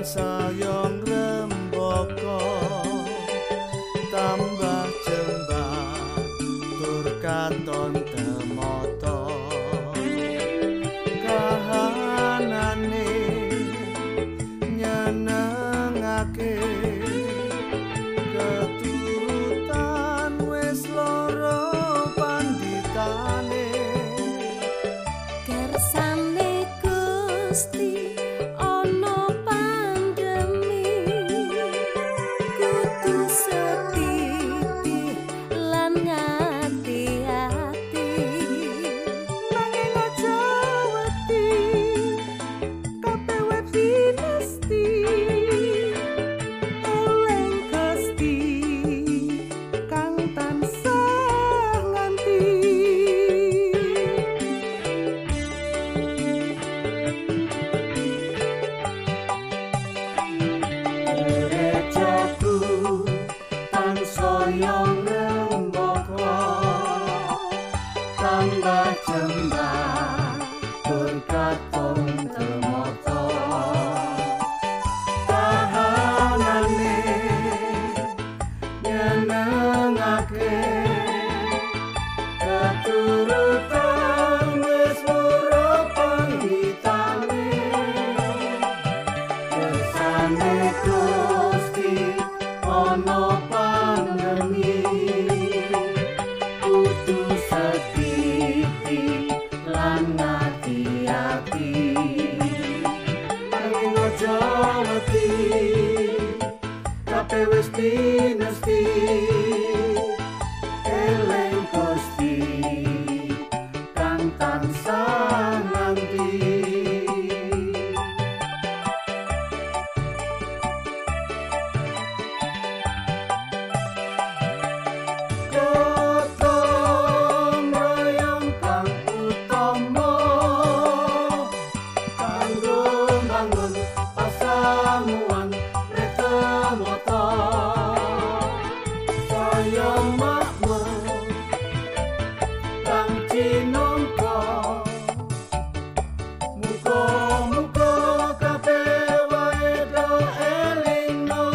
sayong rembaka tambah jembah tur katon temata kahanane nyenengake keturutan wis lara panditane kersane Gusti ana pandemi kudu setiti lan ngati-ati nanging aja wedi kabeh wedi mesti eleng Gusti kang tansah nganti gerejaku tansaya rembaka tambah jembah tur katon temata kahanane nyenengake keturutan wis ora panditane kersane Gusti ana pandemi kudu setiti lan ngati-ati nanging aja wedi kabeh wis dinesti eleng Gusti kang tansah nganti gotong royong kang utama kanggo bangun pasamuan retemata saya makmur kang cinangka muga-muga kabeh wae do elingno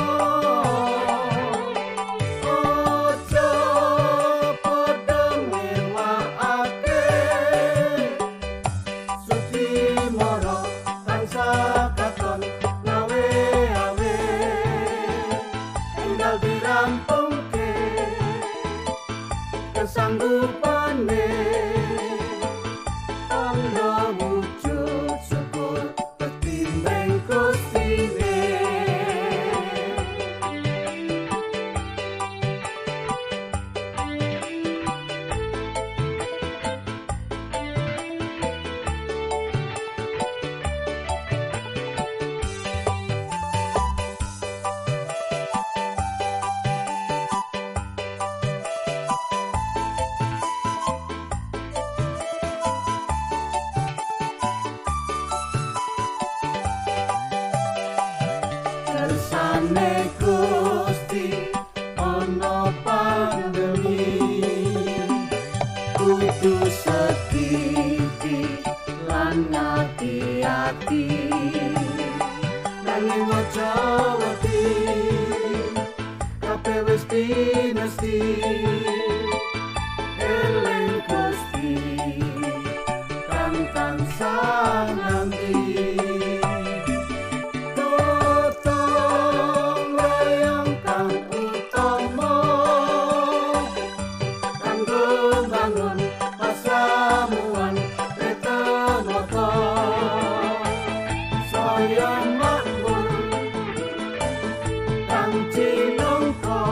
aja padha mewahake Suci mara tansah katon ngawe-awe enggal dirampungke kesanggupane tanda wujud syukur ketimbang Gustine kersane Gusti ana pandemi kudu setiti lan ngati-ati nanging aja wedi kabeh wis dinesti eleng Gusti kang tansah nganti gotong royong kang utama kanggo bangun pasamuan retemata saya makmur kang cinangka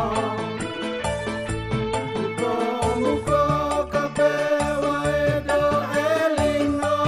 muga-muga kabeh wae do elingno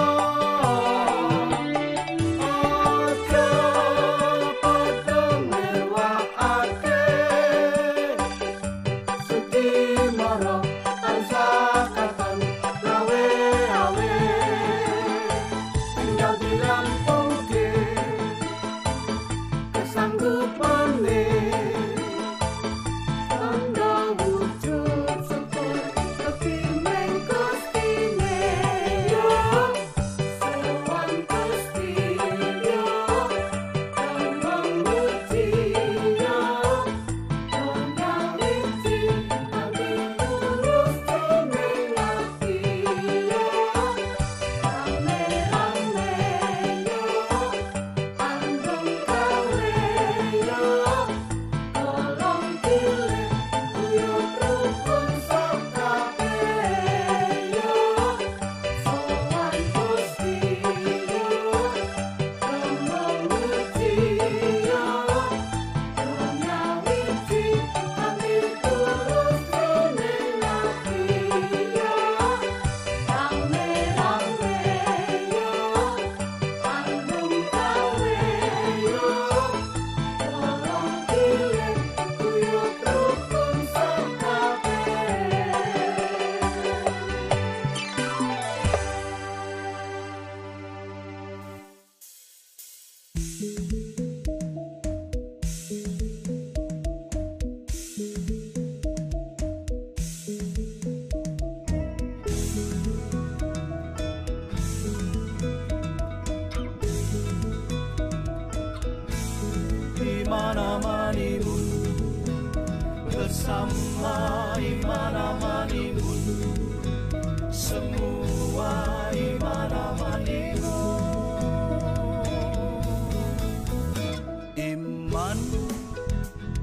iman-amanimun, bersama iman-amanimun, semua iman-amanimun. Iman,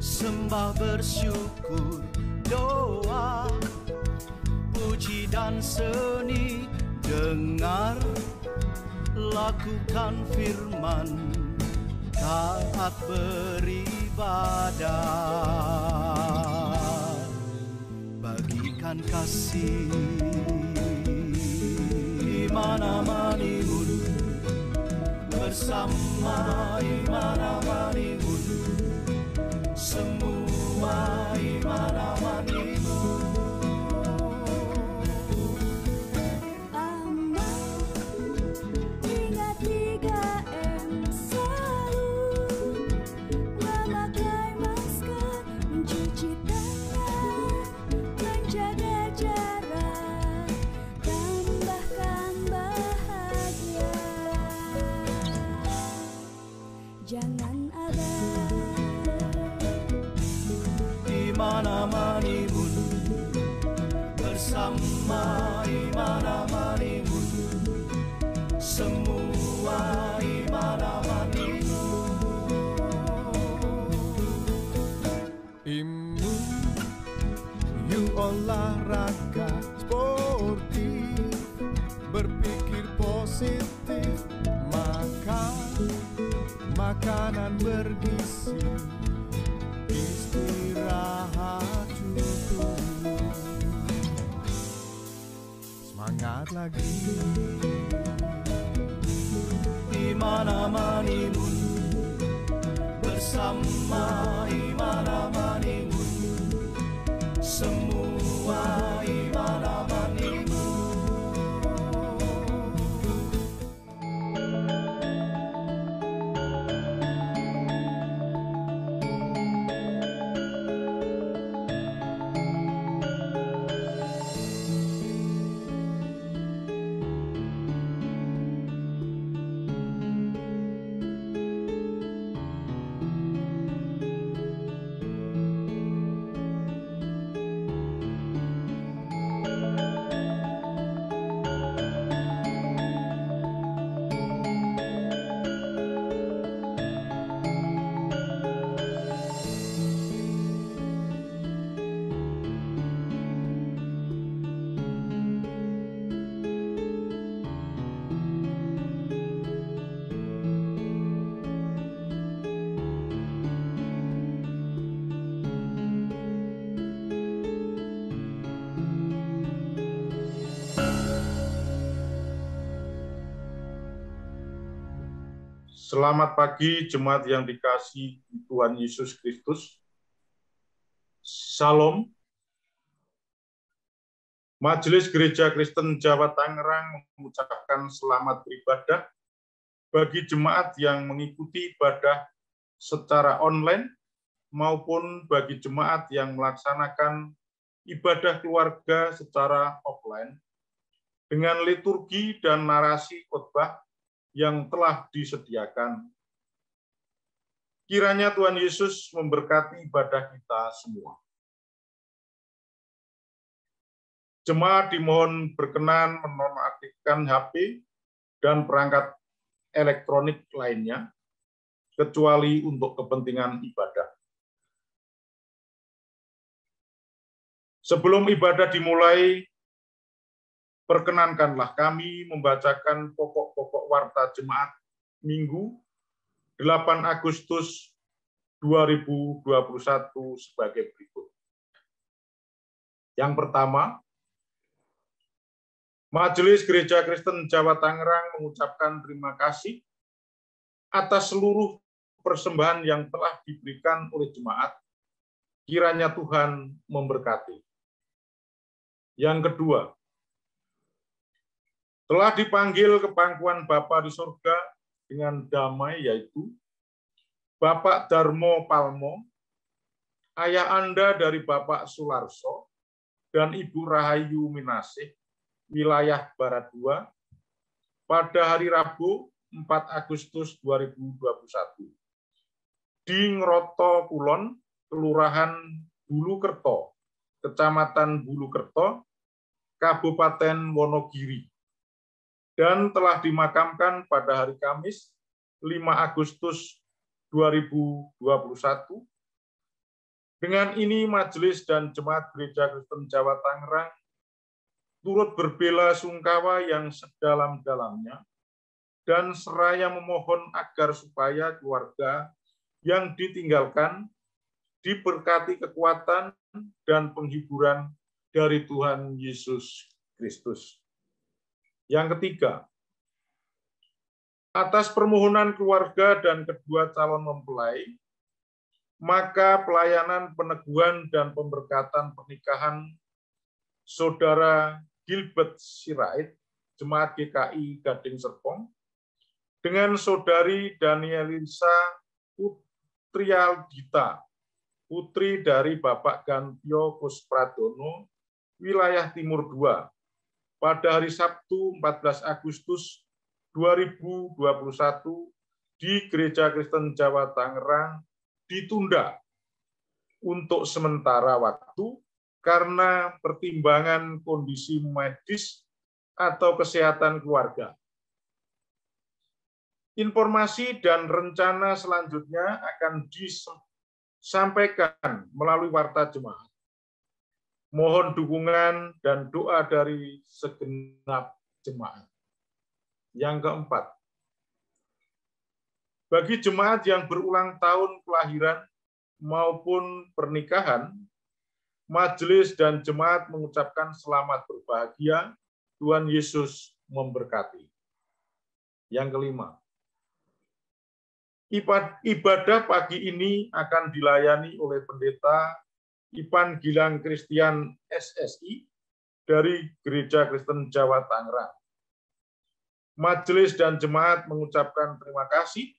sembah bersyukur, doa, puji dan seni, dengar, lakukan firman, taat beribadah, bagikan kasih. Iman-amanimun, bersama iman-amanimun, semua iman-amanimun. Jangan ada iman-amanimun, bersama iman-amanimun, semua iman-amanimun. Imun, you olahraga sportif, berpikir positif, makan makanan bergizi, istirahat cukup, semangat lagi. Iman-amanimun, bersama iman-amanimun, semua iman-amanimun. Selamat pagi jemaat yang dikasihi Tuhan Yesus Kristus. Salam. Majelis Gereja Kristen Jawa Tangerang mengucapkan selamat beribadah bagi jemaat yang mengikuti ibadah secara online maupun bagi jemaat yang melaksanakan ibadah keluarga secara offline dengan liturgi dan narasi khotbah yang telah disediakan. Kiranya Tuhan Yesus memberkati ibadah kita semua. Jemaat dimohon berkenan menonaktifkan HP dan perangkat elektronik lainnya, kecuali untuk kepentingan ibadah. Sebelum ibadah dimulai, perkenankanlah kami membacakan pokok-pokok warta jemaat Minggu 8 Agustus 2021 sebagai berikut. Yang pertama, Majelis Gereja Kristen Jawa Tangerang mengucapkan terima kasih atas seluruh persembahan yang telah diberikan oleh jemaat. Kiranya Tuhan memberkati. Yang kedua, telah dipanggil ke pangkuan Bapa di surga dengan damai, yaitu Bapak Darmo Palmo, ayah Anda dari Bapak Sularso, dan Ibu Rahayu Minasih, wilayah Barat 2, pada hari Rabu 4 Agustus 2021. di Ngroto Kulon, Kelurahan Bulukerto, Kecamatan Bulukerto, Kabupaten Wonogiri, dan telah dimakamkan pada hari Kamis 5 Agustus 2021. Dengan ini Majelis dan Jemaat Gereja Kristen Jawa Tangerang turut berbela sungkawa yang sedalam-dalamnya dan seraya memohon agar supaya keluarga yang ditinggalkan diberkati kekuatan dan penghiburan dari Tuhan Yesus Kristus. Yang ketiga, atas permohonan keluarga dan kedua calon mempelai, maka pelayanan peneguhan dan pemberkatan pernikahan Saudara Gilbert Sirait, Jemaat GKI Gading Serpong, dengan Saudari Danielisa Putrialdita, putri dari Bapak Gantio Kuspradono, wilayah Timur 2, pada hari Sabtu 14 Agustus 2021 di Gereja Kristen Jawa Tangerang ditunda untuk sementara waktu karena pertimbangan kondisi medis atau kesehatan keluarga. Informasi dan rencana selanjutnya akan disampaikan melalui warta jemaat. Mohon dukungan dan doa dari segenap jemaat. Yang keempat, bagi jemaat yang berulang tahun kelahiran maupun pernikahan, Majelis dan jemaat mengucapkan selamat berbahagia, Tuhan Yesus memberkati. Yang kelima, ibadah pagi ini akan dilayani oleh Pendeta Ipan Gilang Kristian SSI dari Gereja Kristen Jawa Tangerang. Majelis dan jemaat mengucapkan terima kasih.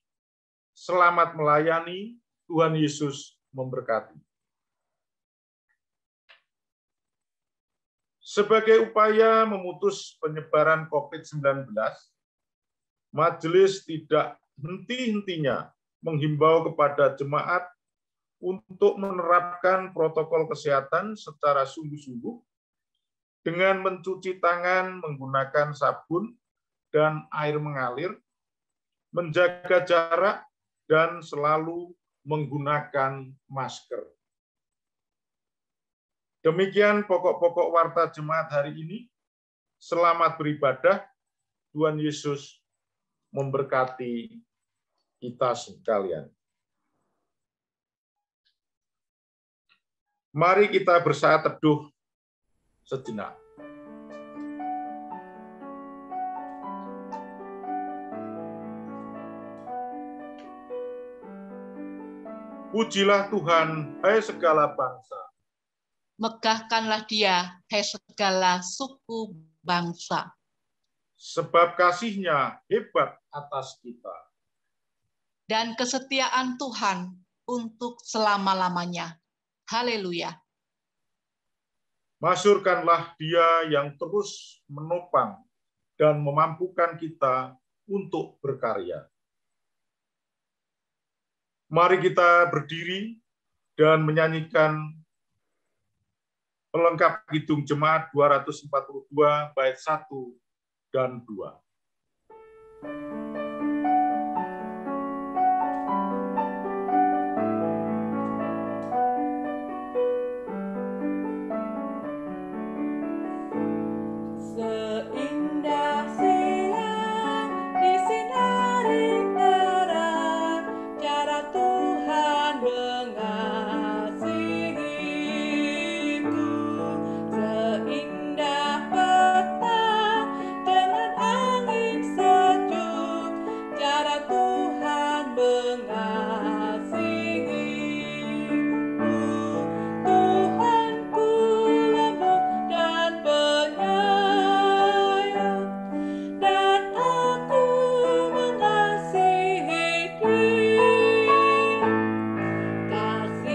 Selamat melayani, Tuhan Yesus memberkati. Sebagai upaya memutus penyebaran COVID-19, Majelis tidak henti-hentinya menghimbau kepada jemaat untuk menerapkan protokol kesehatan secara sungguh-sungguh dengan mencuci tangan menggunakan sabun dan air mengalir, menjaga jarak, dan selalu menggunakan masker. Demikian pokok-pokok warta jemaat hari ini. Selamat beribadah. Tuhan Yesus memberkati kita sekalian. Mari kita bersaat teduh sejenak. Pujilah Tuhan, hai segala bangsa. Megahkanlah Dia, hai segala suku bangsa. Sebab kasih-Nya hebat atas kita. Dan kesetiaan Tuhan untuk selama-lamanya. Haleluya. Masyurkanlah Dia yang terus menopang dan memampukan kita untuk berkarya. Mari kita berdiri dan menyanyikan pelengkap Kidung Jemaat 242 bait 1 dan 2. Kasih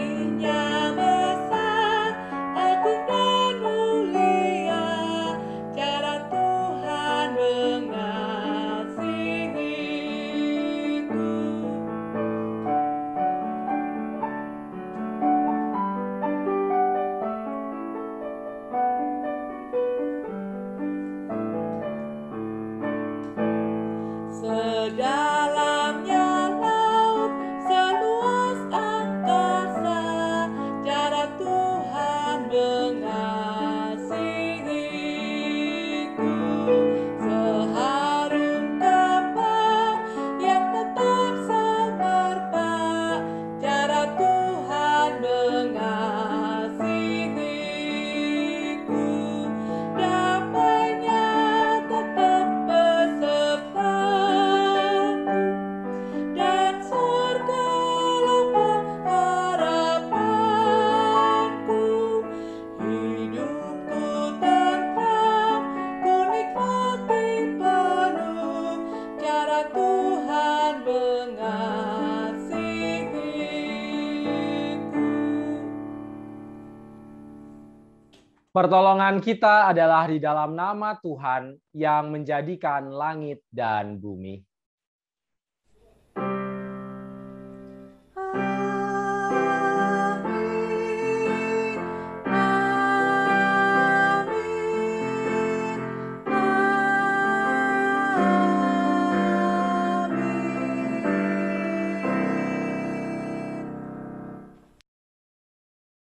Pertolongan kita adalah di dalam nama Tuhan yang menjadikan langit dan bumi.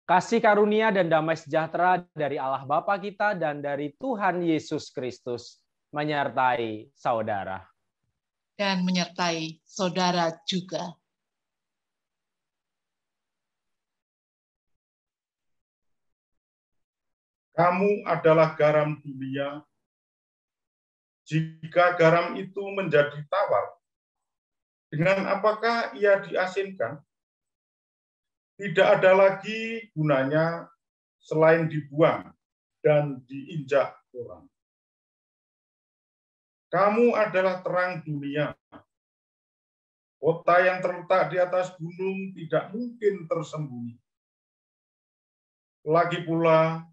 Kasih karunia dan damai sejahtera dari Allah Bapa kita dan dari Tuhan Yesus Kristus menyertai saudara. Dan menyertai saudara juga. Kamu adalah garam dunia. Jika garam itu menjadi tawar, dengan apakah ia diasinkan? Tidak ada lagi gunanya selain dibuang dan diinjak orang. Kamu adalah terang dunia. Kota yang terletak di atas gunung tidak mungkin tersembunyi. Lagi pula,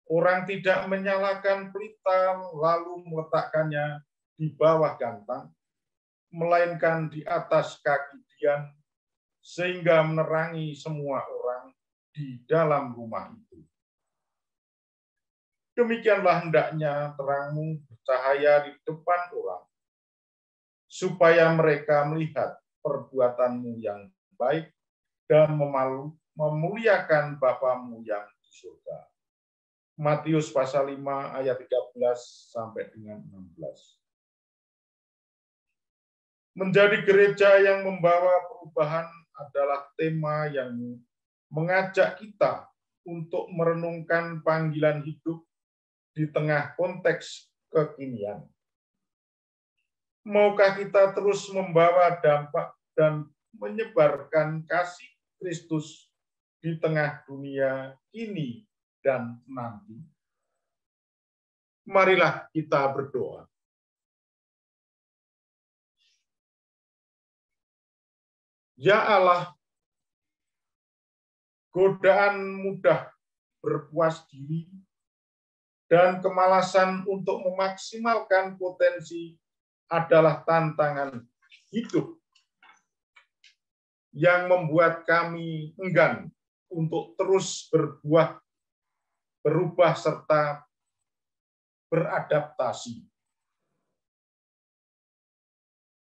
orang tidak menyalakan pelita lalu meletakkannya di bawah gantang, melainkan di atas kaki dian, sehingga menerangi semua orang di dalam rumah itu. Demikianlah hendaknya terangmu bercahaya di depan orang, supaya mereka melihat perbuatanmu yang baik dan memuliakan Bapamu yang di surga. Matius pasal 5 ayat 13 sampai dengan 16. Menjadi gereja yang membawa perubahan adalah tema yang mengajak kita untuk merenungkan panggilan hidup di tengah konteks kekinian. Maukah kita terus membawa dampak dan menyebarkan kasih Kristus di tengah dunia kini dan nanti? Marilah kita berdoa. Ya Allah, godaan mudah berpuas diri dan kemalasan untuk memaksimalkan potensi adalah tantangan hidup yang membuat kami enggan untuk terus berubah serta beradaptasi.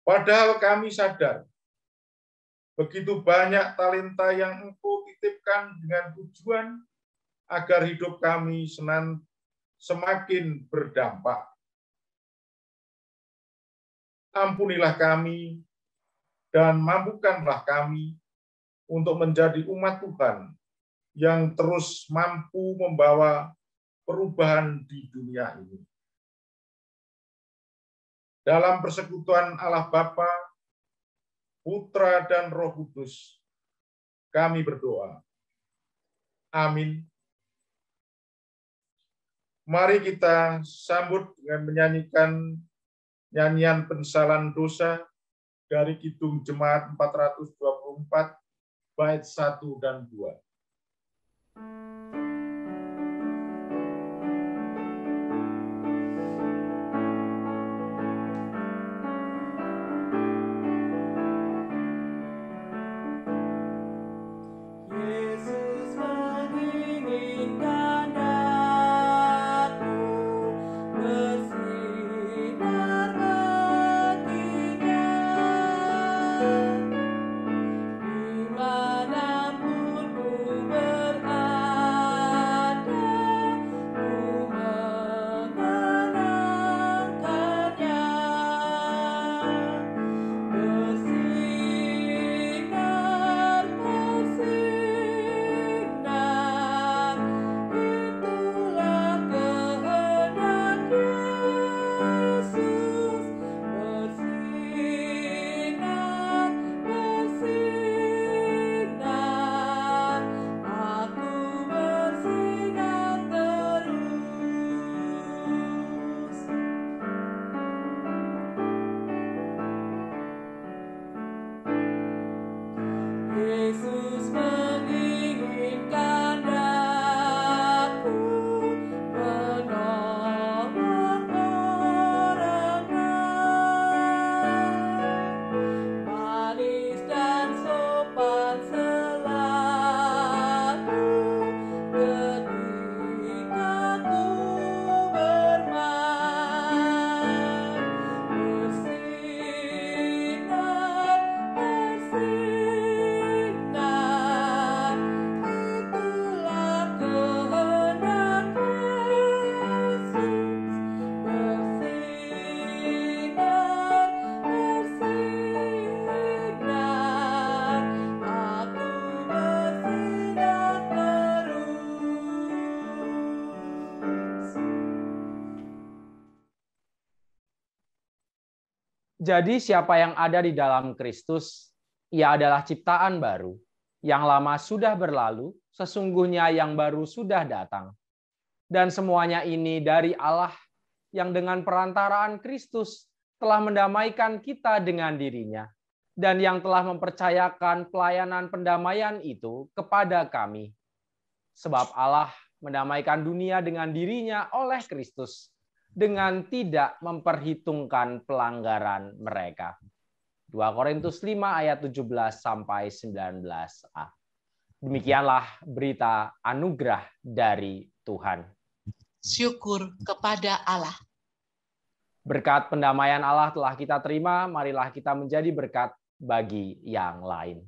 Padahal kami sadar begitu banyak talenta yang Engkau titipkan dengan tujuan agar hidup kami semakin berdampak. Ampunilah kami dan mampukanlah kami untuk menjadi umat Tuhan yang terus mampu membawa perubahan di dunia ini. Dalam persekutuan Allah Bapa, Putra dan Roh Kudus, kami berdoa. Amin. Mari kita sambut dengan menyanyikan nyanyian penyesalan dosa dari Kidung Jemaat 424, bait 1 dan 2. Dimanapun ku Jadi siapa yang ada di dalam Kristus, ia adalah ciptaan baru. Yang lama sudah berlalu, sesungguhnya yang baru sudah datang. Dan semuanya ini dari Allah yang dengan perantaraan Kristus telah mendamaikan kita dengan dirinya, dan yang telah mempercayakan pelayanan pendamaian itu kepada kami. Sebab Allah mendamaikan dunia dengan dirinya oleh Kristus, dengan tidak memperhitungkan pelanggaran mereka. 2 Korintus 5 ayat 17-19a. Demikianlah berita anugerah dari Tuhan. Syukur kepada Allah. Berkat pendamaian Allah telah kita terima, marilah kita menjadi berkat bagi yang lain.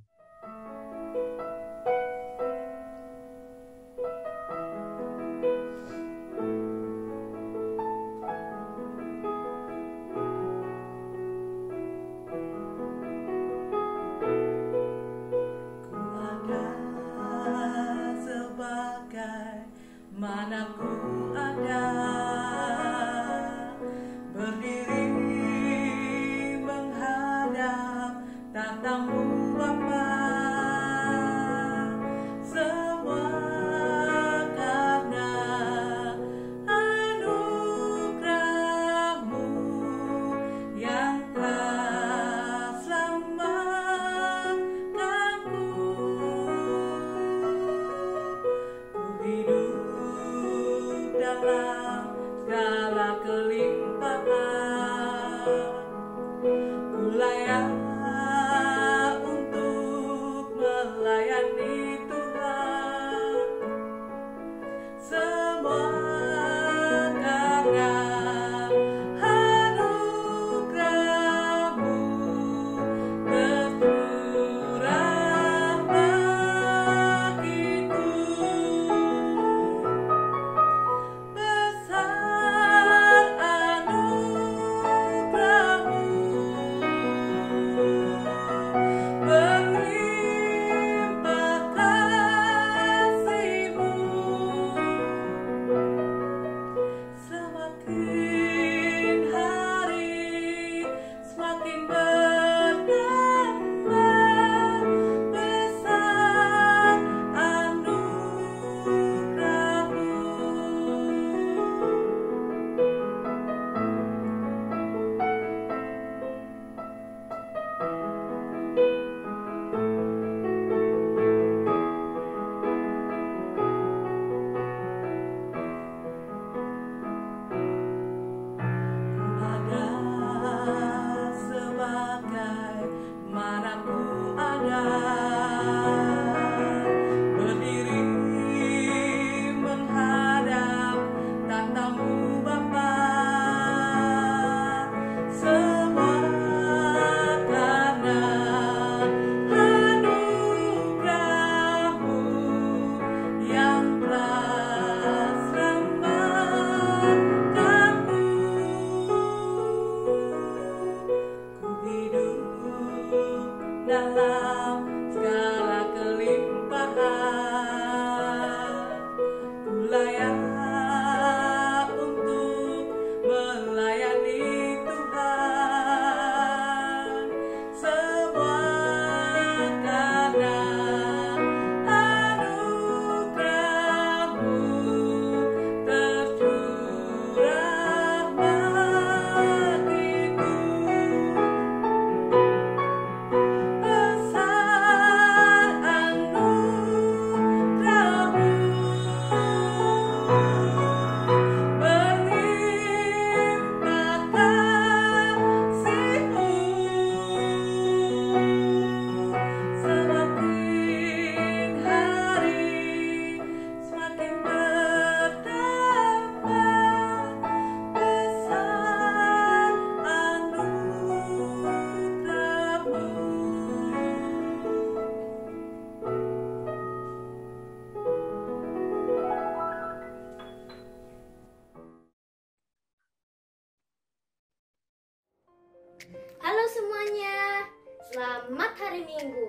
Halo semuanya, selamat hari Minggu.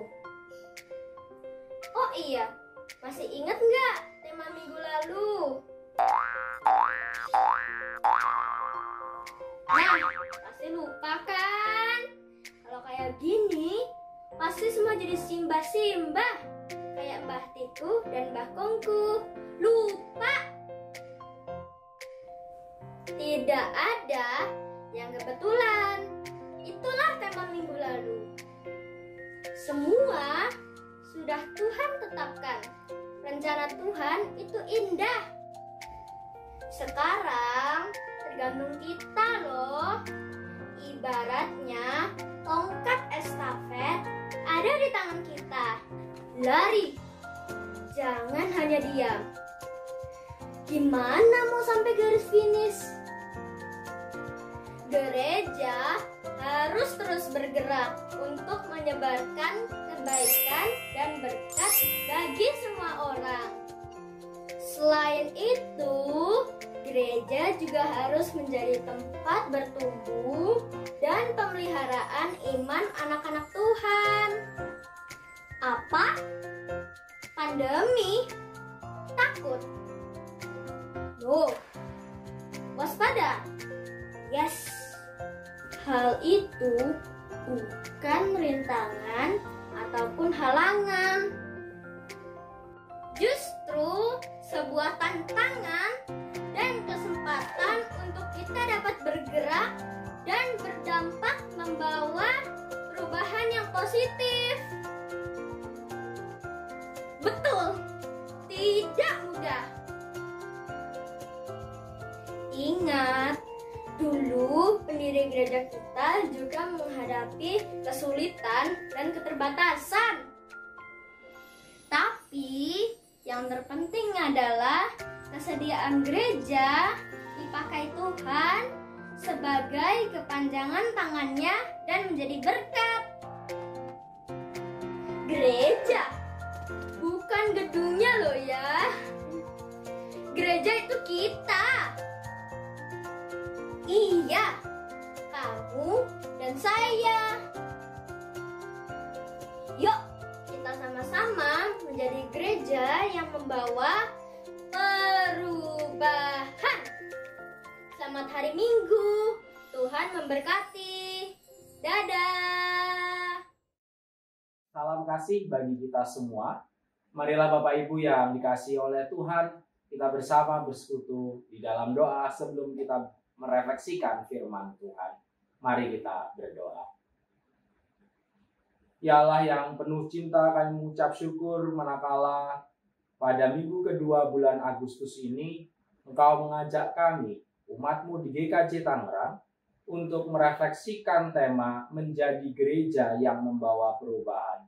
Oh iya, masih ingat nggak tema minggu lalu? Nah, pasti lupa kan? kayak gini, pasti semua jadi simbah-simbah. Kayak Mbah Tiku dan Mbah Kongku. Lupa. Tidak ada yang kebetulan. Itulah tema minggu lalu. Semua sudah Tuhan tetapkan. Rencana Tuhan itu indah. Sekarang tergantung kita loh. Ibaratnya tongkat estafet ada di tangan kita. Lari, jangan hanya diam. Gimana mau sampai garis finish? Gereja harus terus bergerak untuk menyebarkan kebaikan dan berkat bagi semua orang. Selain itu, gereja juga harus menjadi tempat bertumbuh dan pemeliharaan iman anak-anak Tuhan. Apa? Pandemi? Takut? Loh, waspada. Yes, hal itu bukan rintangan ataupun halangan. Justru sebuah tantangan dan kesempatan untuk kita dapat bergerak dan berdampak membawa perubahan yang positif. Betul, tidak mudah. Ingat, dulu pendiri gereja kita juga menghadapi kesulitan dan keterbatasan. Tapi yang terpenting adalah kesediaan gereja dipakai Tuhan sebagai kepanjangan tangannya dan menjadi berkat. Gereja bukan gedungnya loh ya. Gereja itu kita. Iya, kamu dan saya. Yuk, kita sama-sama menjadi gereja yang membawa perubahan. Selamat hari Minggu. Tuhan memberkati. Dadah. Salam kasih bagi kita semua. Marilah Bapak Ibu yang dikasihi oleh Tuhan, kita bersama bersekutu di dalam doa sebelum kita merefleksikan firman Tuhan. Mari kita berdoa. Ya Allah yang penuh cinta, kami mengucap syukur manakala pada minggu kedua bulan Agustus ini Engkau mengajak kami, umat-Mu di GKJ Tangerang, untuk merefleksikan tema menjadi gereja yang membawa perubahan.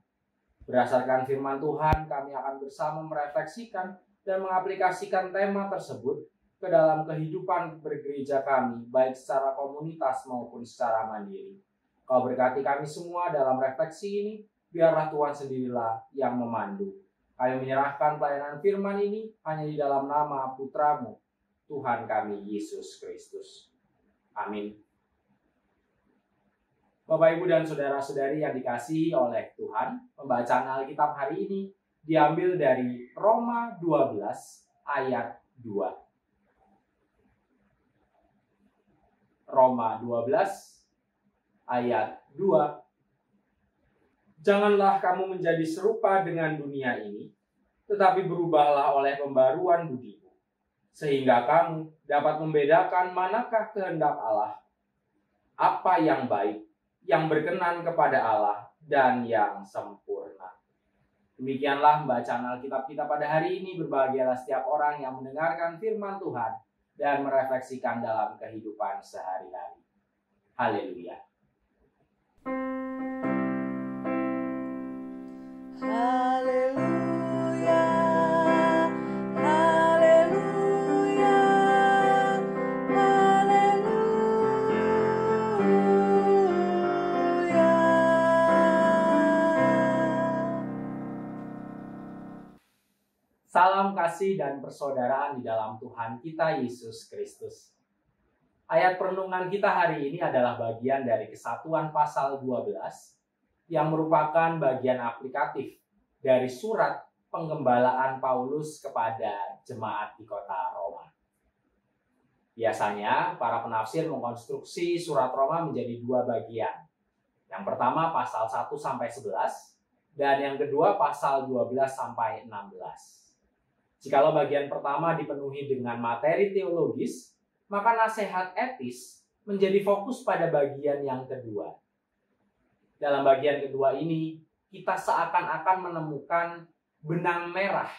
Berdasarkan firman Tuhan, kami akan bersama merefleksikan dan mengaplikasikan tema tersebut ke dalam kehidupan bergereja kami, baik secara komunitas maupun secara mandiri. Kau berkati kami semua dalam refleksi ini, biarlah Tuhan sendirilah yang memandu. Kami menyerahkan pelayanan firman ini hanya di dalam nama Putra-Mu, Tuhan kami Yesus Kristus. Amin. Bapak, Ibu, dan saudara-saudari yang dikasihi oleh Tuhan, pembacaan Alkitab hari ini diambil dari Roma 12 ayat 2. Roma 12 ayat 2. Janganlah kamu menjadi serupa dengan dunia ini, tetapi berubahlah oleh pembaruan budimu, sehingga kamu dapat membedakan manakah kehendak Allah, apa yang baik, yang berkenan kepada Allah, dan yang sempurna. Demikianlah bacaan Alkitab kita pada hari ini. Berbahagialah setiap orang yang mendengarkan firman Tuhan dan merefleksikan dalam kehidupan sehari-hari. Haleluya. Haleluya, haleluya, haleluya. Salam kasih dan persaudaraan di dalam Tuhan kita Yesus Kristus. Ayat perenungan kita hari ini adalah bagian dari Kesatuan pasal 12 yang merupakan bagian aplikatif dari surat penggembalaan Paulus kepada jemaat di kota Roma. Biasanya para penafsir mengkonstruksi surat Roma menjadi dua bagian. Yang pertama pasal 1 sampai 11 dan yang kedua pasal 12 sampai 16. Jikalau bagian pertama dipenuhi dengan materi teologis, maka nasihat etis menjadi fokus pada bagian yang kedua. Dalam bagian kedua ini, kita seakan-akan menemukan benang merah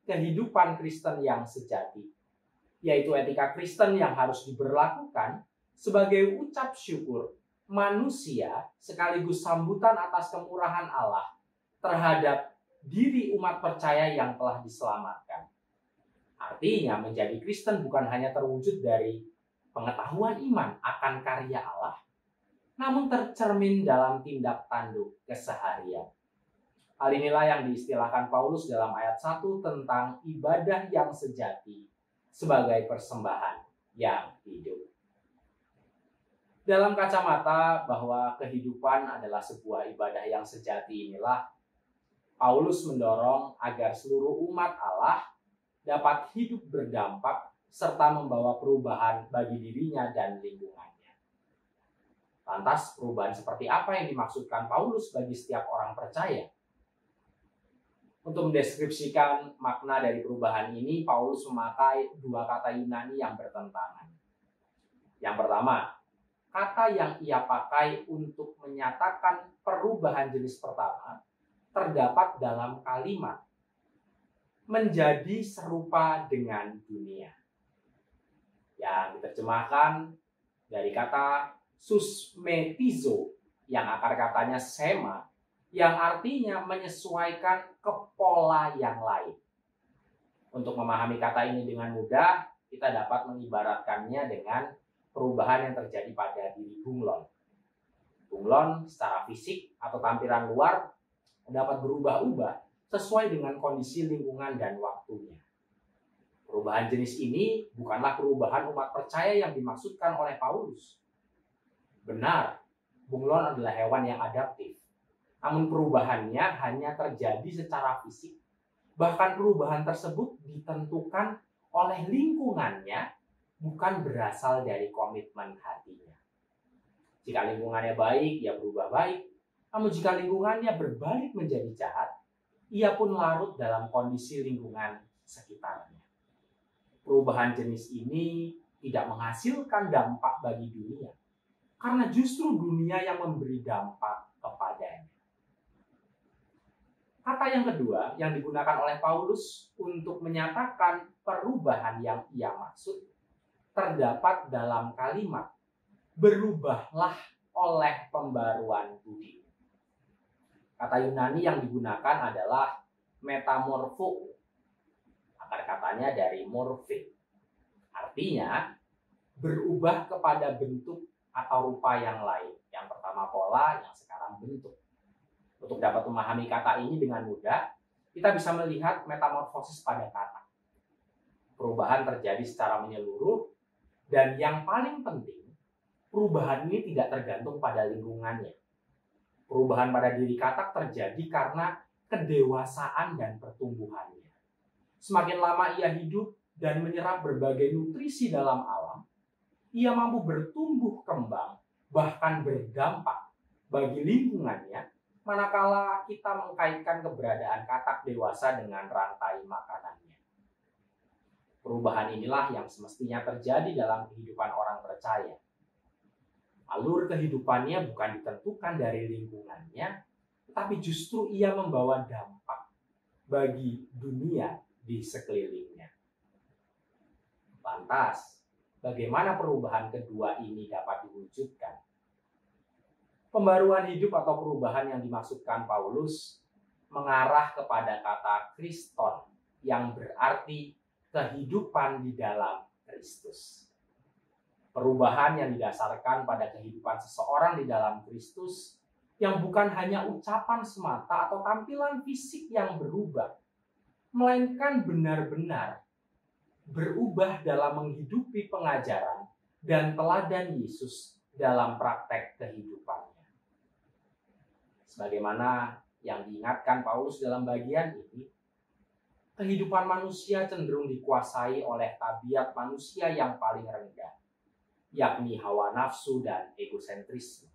kehidupan Kristen yang sejati, yaitu etika Kristen yang harus diberlakukan sebagai ucap syukur manusia sekaligus sambutan atas kemurahan Allah terhadap diri umat percaya yang telah diselamatkan. Artinya menjadi Kristen bukan hanya terwujud dari pengetahuan iman akan karya Allah, namun tercermin dalam tindak tanduk keseharian. Hal inilah yang diistilahkan Paulus dalam ayat 1 tentang ibadah yang sejati sebagai persembahan yang hidup. Dalam kacamata bahwa kehidupan adalah sebuah ibadah yang sejati inilah, Paulus mendorong agar seluruh umat Allah dapat hidup berdampak serta membawa perubahan bagi dirinya dan lingkungannya. Lantas perubahan seperti apa yang dimaksudkan Paulus bagi setiap orang percaya? Untuk mendeskripsikan makna dari perubahan ini, Paulus memakai dua kata Yunani yang bertentangan. Yang pertama, kata yang ia pakai untuk menyatakan perubahan jenis pertama terdapat dalam kalimat menjadi serupa dengan dunia, yang diterjemahkan dari kata susmetizo yang akar katanya sema, yang artinya menyesuaikan ke pola yang lain. Untuk memahami kata ini dengan mudah, kita dapat mengibaratkannya dengan perubahan yang terjadi pada diri bunglon. Bunglon secara fisik atau tampilan luar dapat berubah-ubah sesuai dengan kondisi lingkungan dan waktunya. Perubahan jenis ini bukanlah perubahan umat percaya yang dimaksudkan oleh Paulus. Benar, bunglon adalah hewan yang adaptif. Namun perubahannya hanya terjadi secara fisik. Bahkan perubahan tersebut ditentukan oleh lingkungannya, bukan berasal dari komitmen hatinya. Jika lingkungannya baik, ia berubah baik. Namun jika lingkungannya berbalik menjadi jahat, ia pun larut dalam kondisi lingkungan sekitarnya. Perubahan jenis ini tidak menghasilkan dampak bagi dunia, karena justru dunia yang memberi dampak kepadanya. Kata yang kedua yang digunakan oleh Paulus untuk menyatakan perubahan yang ia maksud terdapat dalam kalimat berubahlah oleh pembaruan budi. Kata Yunani yang digunakan adalah metamorpho. Akar katanya dari morphe. Artinya berubah kepada bentuk atau rupa yang lain. Yang pertama pola, yang sekarang bentuk. Untuk dapat memahami kata ini dengan mudah, kita bisa melihat metamorfosis pada kata. Perubahan terjadi secara menyeluruh, dan yang paling penting, perubahan ini tidak tergantung pada lingkungannya. Perubahan pada diri katak terjadi karena kedewasaan dan pertumbuhannya. Semakin lama ia hidup dan menyerap berbagai nutrisi dalam alam, ia mampu bertumbuh kembang, bahkan berdampak bagi lingkungannya, manakala kita mengkaitkan keberadaan katak dewasa dengan rantai makanannya. Perubahan inilah yang semestinya terjadi dalam kehidupan orang percaya. Alur kehidupannya bukan ditentukan dari lingkungannya, tetapi justru ia membawa dampak bagi dunia di sekelilingnya. Lantas, bagaimana perubahan kedua ini dapat diwujudkan? Pembaruan hidup atau perubahan yang dimaksudkan Paulus mengarah kepada kata Kriston yang berarti kehidupan di dalam Kristus. Perubahan yang didasarkan pada kehidupan seseorang di dalam Kristus yang bukan hanya ucapan semata atau tampilan fisik yang berubah, melainkan benar-benar berubah dalam menghidupi pengajaran dan teladan Yesus dalam praktek kehidupannya. Sebagaimana yang diingatkan Paulus dalam bagian ini, kehidupan manusia cenderung dikuasai oleh tabiat manusia yang paling rendah, yakni hawa nafsu dan egosentrisme.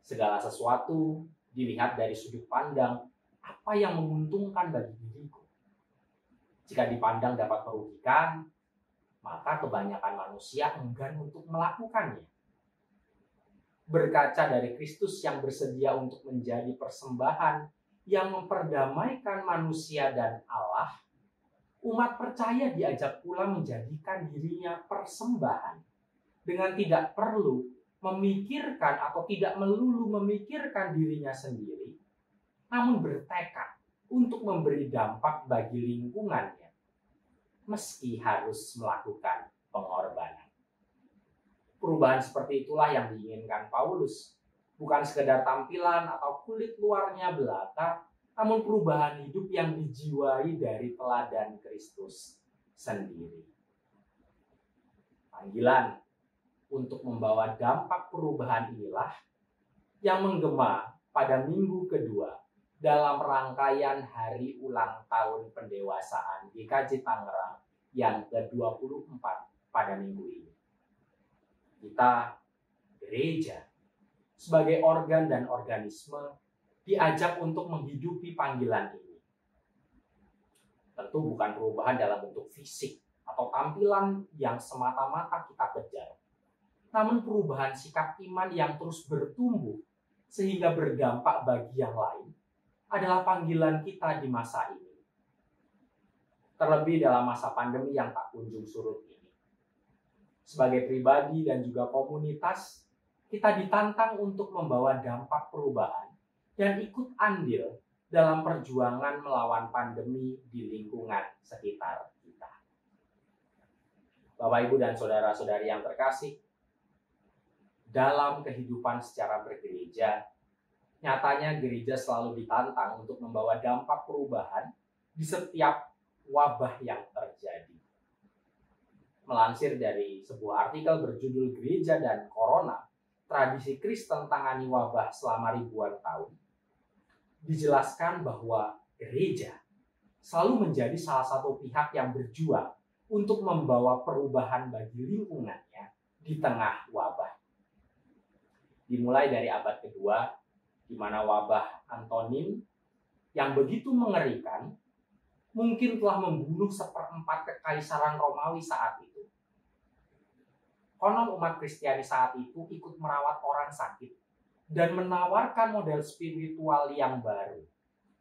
Segala sesuatu dilihat dari sudut pandang apa yang menguntungkan bagi diriku. Jika dipandang dapat merugikan, maka kebanyakan manusia enggan untuk melakukannya. Berkaca dari Kristus yang bersedia untuk menjadi persembahan yang memperdamaikan manusia dan Allah, umat percaya diajak pula menjadikan dirinya persembahan dengan tidak perlu memikirkan atau tidak melulu memikirkan dirinya sendiri, namun bertekad untuk memberi dampak bagi lingkungannya, meski harus melakukan pengorbanan. Perubahan seperti itulah yang diinginkan Paulus, bukan sekedar tampilan atau kulit luarnya belaka, namun perubahan hidup yang dijiwai dari teladan Kristus sendiri. Panggilan untuk membawa dampak perubahan inilah yang menggema pada minggu kedua dalam rangkaian hari ulang tahun pendewasaan GKJ Tangerang yang ke-24 pada minggu ini. Kita, gereja, sebagai organ dan organisme, diajak untuk menghidupi panggilan ini. Tentu bukan perubahan dalam bentuk fisik atau tampilan yang semata-mata kita kejar, namun perubahan sikap iman yang terus bertumbuh sehingga berdampak bagi yang lain adalah panggilan kita di masa ini. Terlebih dalam masa pandemi yang tak kunjung surut ini. Sebagai pribadi dan juga komunitas, kita ditantang untuk membawa dampak perubahan dan ikut andil dalam perjuangan melawan pandemi di lingkungan sekitar kita. Bapak, Ibu, dan saudara-saudari yang terkasih, dalam kehidupan secara bergereja, nyatanya gereja selalu ditantang untuk membawa dampak perubahan di setiap wabah yang terjadi. Melansir dari sebuah artikel berjudul Gereja dan Corona, Tradisi Kristen Tangani Wabah Selama Ribuan Tahun, dijelaskan bahwa gereja selalu menjadi salah satu pihak yang berjuang untuk membawa perubahan bagi lingkungannya di tengah wabah. Dimulai dari abad kedua, di mana wabah antonim yang begitu mengerikan mungkin telah membunuh 1/4 kekaisaran Romawi saat itu. Konon umat Kristiani saat itu ikut merawat orang sakit dan menawarkan model spiritual yang baru,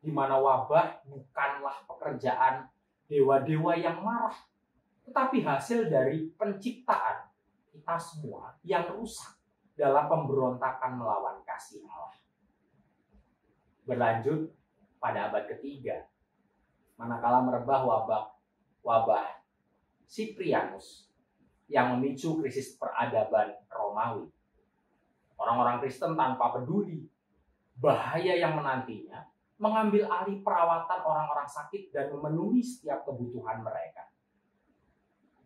di mana wabah bukanlah pekerjaan dewa-dewa yang marah, tetapi hasil dari penciptaan kita semua yang rusak dalam pemberontakan melawan kasih Allah. Berlanjut pada abad ketiga, manakala merebah wabah Cyprianus yang memicu krisis peradaban Romawi. Orang-orang Kristen tanpa peduli bahaya yang menantinya, mengambil alih perawatan orang-orang sakit dan memenuhi setiap kebutuhan mereka.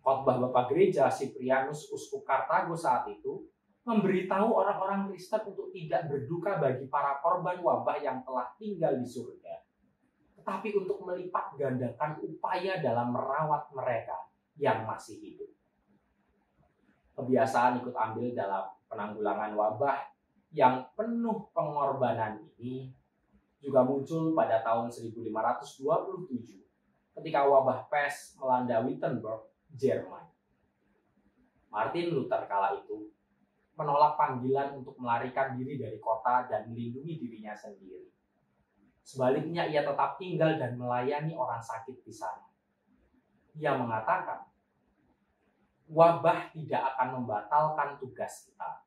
Khotbah Bapak Gereja Cyprianus, Uskup Kartago saat itu, memberitahu orang-orang Kristen untuk tidak berduka bagi para korban wabah yang telah tinggal di surga, tetapi untuk melipat gandakan upaya dalam merawat mereka yang masih hidup. Kebiasaan ikut andil dalam penanggulangan wabah yang penuh pengorbanan ini juga muncul pada tahun 1527 ketika wabah pes melanda Wittenberg, Jerman. Martin Luther kala itu menolak panggilan untuk melarikan diri dari kota dan melindungi dirinya sendiri. Sebaliknya, ia tetap tinggal dan melayani orang sakit di sana. Ia mengatakan, wabah tidak akan membatalkan tugas kita,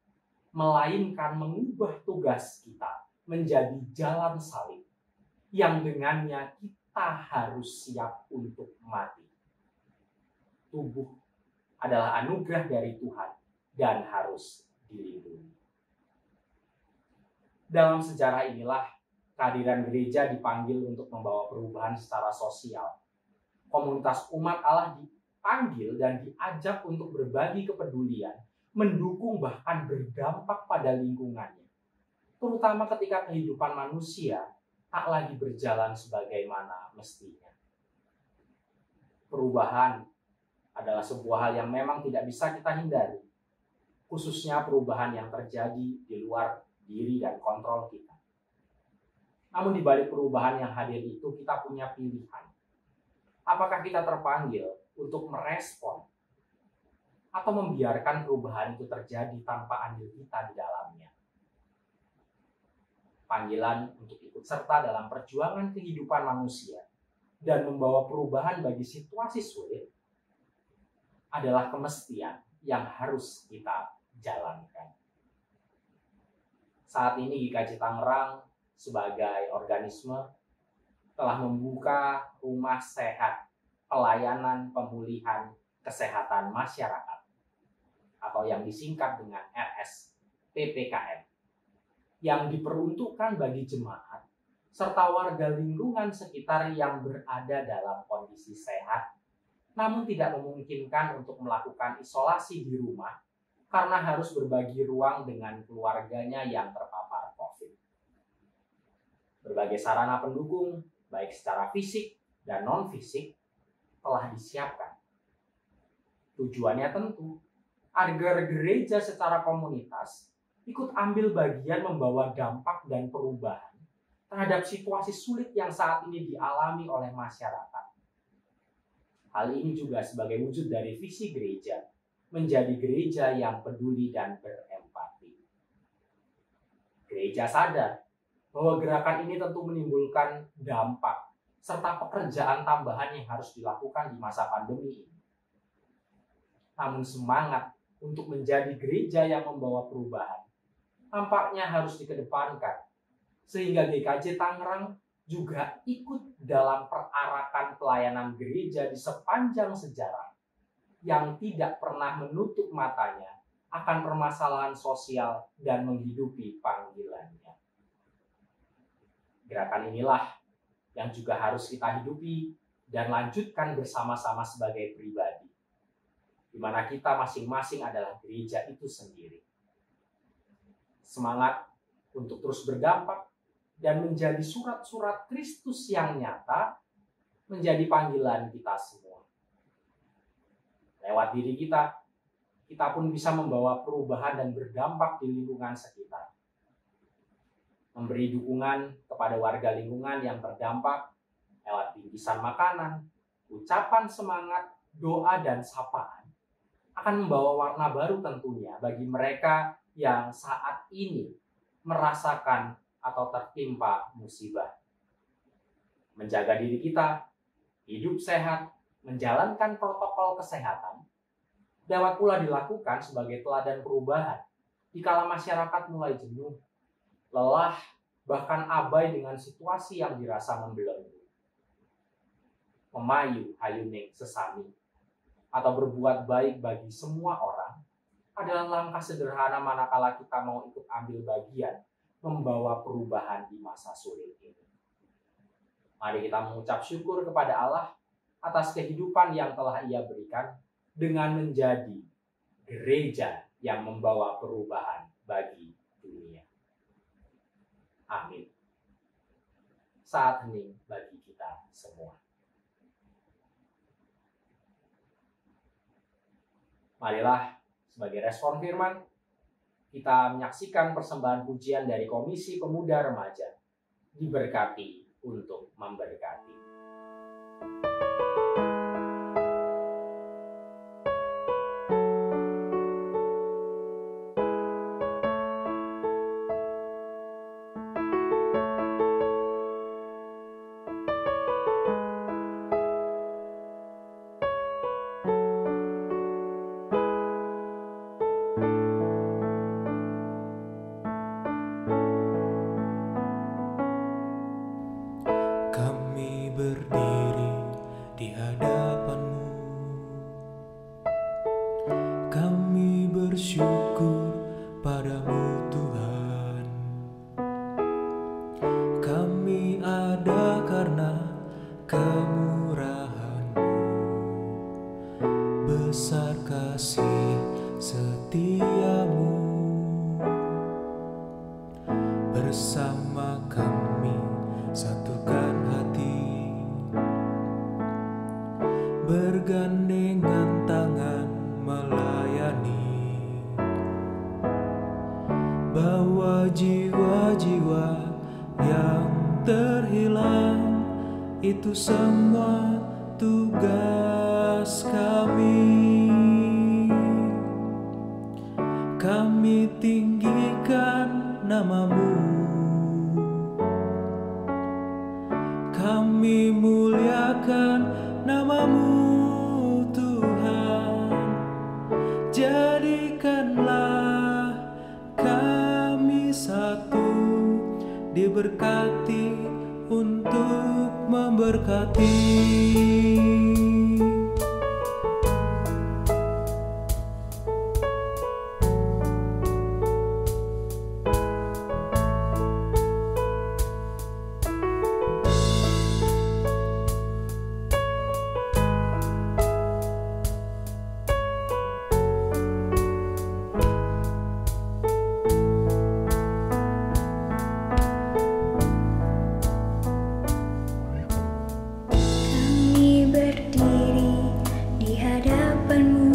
melainkan mengubah tugas kita menjadi jalan salib yang dengannya kita harus siap untuk mati. Tubuh adalah anugerah dari Tuhan dan harus dilindungi. Dalam sejarah inilah kehadiran gereja dipanggil untuk membawa perubahan secara sosial. Komunitas umat Allah dipanggil dan diajak untuk berbagi kepedulian, mendukung bahkan berdampak pada lingkungannya. Terutama ketika kehidupan manusia tak lagi berjalan sebagaimana mestinya. Perubahan adalah sebuah hal yang memang tidak bisa kita hindari, khususnya perubahan yang terjadi di luar diri dan kontrol kita. Namun di balik perubahan yang hadir itu kita punya pilihan. Apakah kita terpanggil untuk merespon atau membiarkan perubahan itu terjadi tanpa andil kita di dalamnya? Panggilan untuk ikut serta dalam perjuangan kehidupan manusia dan membawa perubahan bagi situasi sulit adalah kemestian yang harus kita jalankan. Saat ini GKJ Tangerang sebagai organisme telah membuka rumah sehat pelayanan pemulihan kesehatan masyarakat atau yang disingkat dengan RSPPKM yang diperuntukkan bagi jemaat serta warga lingkungan sekitar yang berada dalam kondisi sehat namun tidak memungkinkan untuk melakukan isolasi di rumah karena harus berbagi ruang dengan keluarganya yang terpapar COVID. Berbagai sarana pendukung, baik secara fisik dan non-fisik, telah disiapkan. Tujuannya tentu agar gereja secara komunitas ikut ambil bagian membawa dampak dan perubahan terhadap situasi sulit yang saat ini dialami oleh masyarakat. Hal ini juga sebagai wujud dari visi gereja, menjadi gereja yang peduli dan berempati. Gereja sadar bahwa gerakan ini tentu menimbulkan dampak serta pekerjaan tambahan yang harus dilakukan di masa pandemi ini. Namun semangat untuk menjadi gereja yang membawa perubahan tampaknya harus dikedepankan, sehingga GKJ Tangerang juga ikut dalam perarakan pelayanan gereja di sepanjang sejarah yang tidak pernah menutup matanya akan permasalahan sosial dan menghidupi panggilannya. Gerakan inilah yang juga harus kita hidupi dan lanjutkan bersama-sama sebagai pribadi, di mana kita masing-masing adalah gereja itu sendiri. Semangat untuk terus berdampak dan menjadi surat-surat Kristus yang nyata menjadi panggilan kita semua. Lewat diri kita pun bisa membawa perubahan dan berdampak di lingkungan sekitar. Memberi dukungan kepada warga lingkungan yang terdampak lewat bingkisan makanan, ucapan semangat, doa, dan sapaan akan membawa warna baru tentunya bagi mereka yang saat ini merasakan atau tertimpa musibah. Menjaga diri kita, hidup sehat, menjalankan protokol kesehatan, dapat pula dilakukan sebagai teladan perubahan dikala masyarakat mulai jenuh, lelah, bahkan abai dengan situasi yang dirasa membelenggu. Memayu hayuning sesami atau berbuat baik bagi semua orang adalah langkah sederhana manakala kita mau ikut ambil bagian membawa perubahan di masa sulit ini. Mari kita mengucap syukur kepada Allah atas kehidupan yang telah Ia berikan dengan menjadi gereja yang membawa perubahan bagi dunia. Amin. Saat hening bagi kita semua. Marilah sebagai respon firman, kita menyaksikan persembahan pujian dari Komisi Pemuda Remaja. Diberkati untuk memberkati. Kami berdiri di hadapan-Mu, kami bersyukur padamu Tuhan. Kami ada karena kemurahan-Mu, besar kasih setia-Mu. Bersama kami satukan hati, bergandengan tangan melayani, bawa jiwa-jiwa yang terhilang. Itu semua tugas kami. Kami tinggikan nama-Mu, kami muliakan nama-Mu Tuhan. Jadikanlah kami satu, diberkati untuk memberkati. Kami berdiri di hadapan-Mu.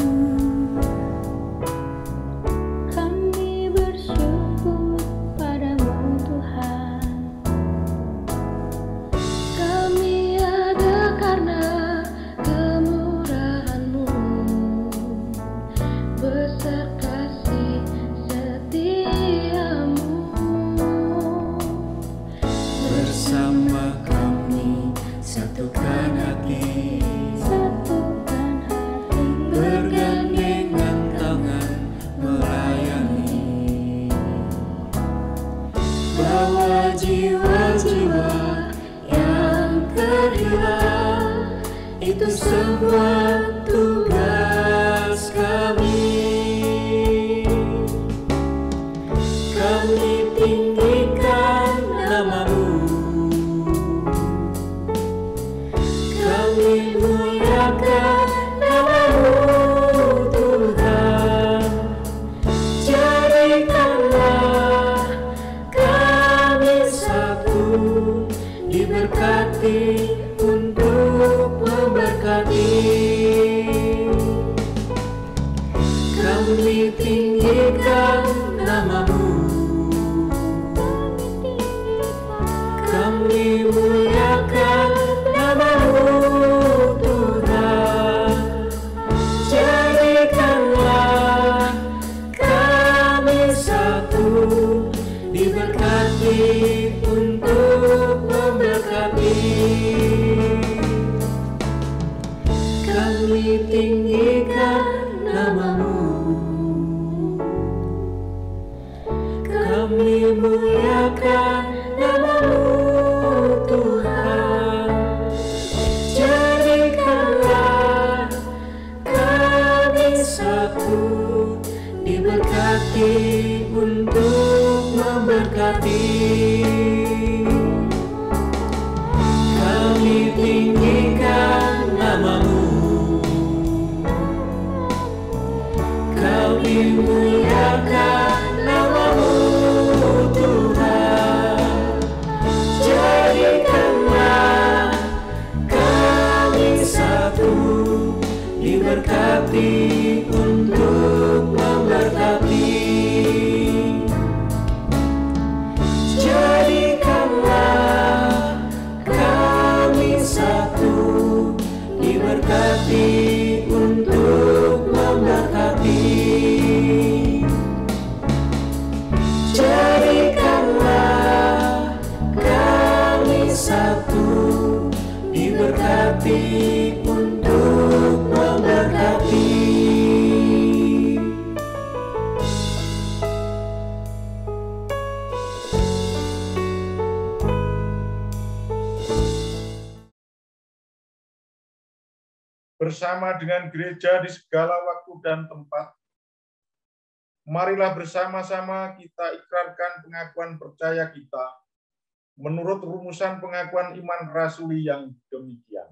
Kami bersyukur pada-Mu Tuhan. Kami ada karena kemurahan-Mu, besar kasih setia-Mu. Bersama kami satukan hati, bergandengan tangan melayani, bawa jiwa-jiwa yang terhilang. Itu semua tugas kami. Kami tinggikan nama-Mu, kami muliakan nama-Mu Tuhan. Jadikanlah kami satu, diberkati untuk memberkati. Kami tinggikan nama-Mu, kami muliakan nama-Mu Tuhan. Jadikanlah kami satu, diberkati untuk memberkati. Kami tinggikan nama-Mu, kami muliakan nama-Mu Tuhan. Jadikanlah kami satu, diberkati untuk memberkati. Kami tinggikan nama-Mu, kami muliakan nama-Mu Tuhan. Jadikanlah kami satu, diberkati untuk memberkati. Jadikanlah kami satu, diberkati untuk memberkati. Jadikanlah kami satu, diberkati untuk memberkati. Bersama dengan gereja di segala waktu dan tempat, marilah bersama-sama kita ikrarkan pengakuan percaya kita menurut rumusan pengakuan iman rasuli yang demikian.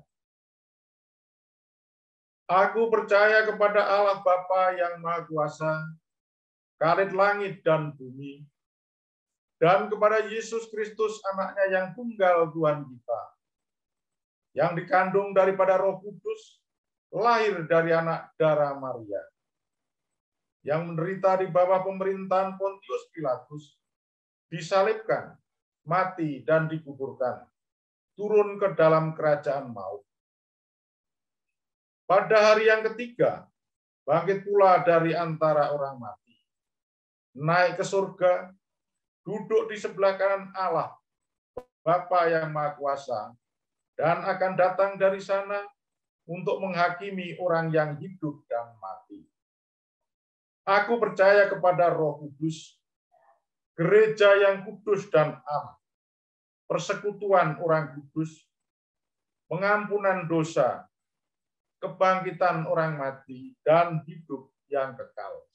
Aku percaya kepada Allah Bapa yang Maha Kuasa, Khalid langit dan bumi, dan kepada Yesus Kristus anaknya yang tunggal Tuhan kita, yang dikandung daripada Roh Kudus, lahir dari anak darah Maria, yang menderita di bawah pemerintahan Pontius Pilatus, disalibkan, mati, dan dikuburkan, turun ke dalam kerajaan maut. Pada hari yang ketiga, bangkit pula dari antara orang mati, naik ke surga, duduk di sebelah kanan Allah, Bapa yang Maha Kuasa, dan akan datang dari sana untuk menghakimi orang yang hidup dan mati. Aku percaya kepada Roh Kudus, gereja yang kudus dan am, persekutuan orang kudus, pengampunan dosa, kebangkitan orang mati, dan hidup yang kekal.